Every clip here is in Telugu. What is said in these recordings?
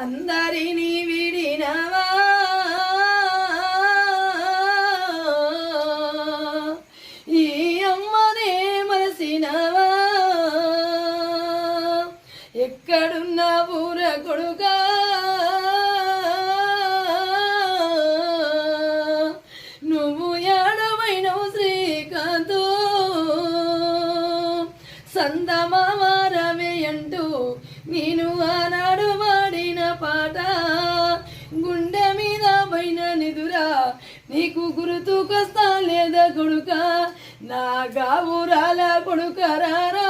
అందరినీ విడినవా ఈ అమ్మనే మరసినవా ఎక్కడున్న ఊర కొడుకా నువ్వు ఏడవైనవు శ్రీకాంతు సందమారమే అంటూ నేను ఆనాడు వాడిన పాట గుండె మీద పైన నిదురా నీకు గుర్తుకొస్తా లేదా కొడుక నా గావురాల కొడుకరారా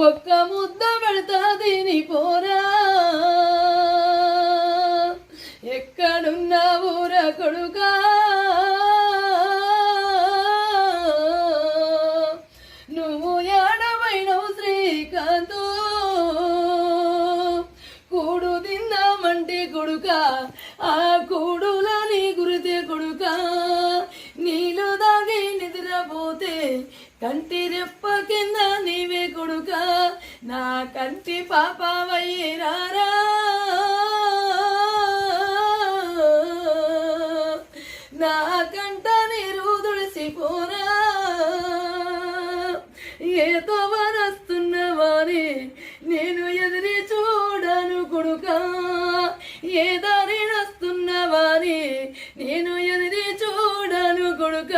ఒక్క ముద్ద పెడతా దీని పోరా ఎక్కడున్న ఊర కొడుకా నువ్వు ఏడవైనవు శ్రీకాంతు కూడు తిందామంటే కొడుక ఆ కూడులని గురితే కొడుక నీళ్ళు దాగి నిద్రపోతే కంటి రెప్ప కింద నీవే కొడుక నా కంటి పాపవయ్యారా నా కంట నీరు దుడిసిపోరా ఏతో వరస్తున్నవాని నేను ఎదిరి చూడను కొడుక ఏ దారి వస్తున్నవాని నేను ఎదిరి చూడను కొడుక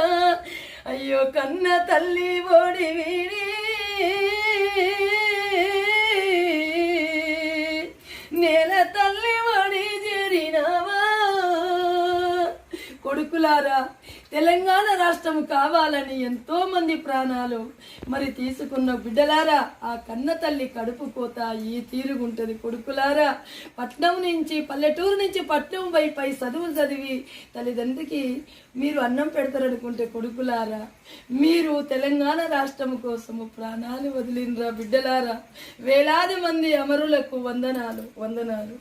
అయ్యో కన్న తల్లి ఓడి వీడి నేల తల్లి ఓడి చేరినావా కొడుకులారా తెలంగాణ రాష్ట్రం కావాలని ఎంతో మంది ప్రాణాలు మరి తీసుకున్న బిడ్డలారా ఆ కన్న తల్లి కడుపు కోత ఈ తీరుగుంటది కొడుకులారా పట్నం నుంచి పల్లెటూరు నుంచి పట్నం వైపై చదువులు చదివి తల్లిదండ్రికి మీరు అన్నం పెడతారనుకుంటే కొడుకులారా మీరు తెలంగాణ రాష్ట్రం కోసము ప్రాణాలు వదిలినరా బిడ్డలారా వేలాది మంది అమరులకు వందనాలు వందనాలు.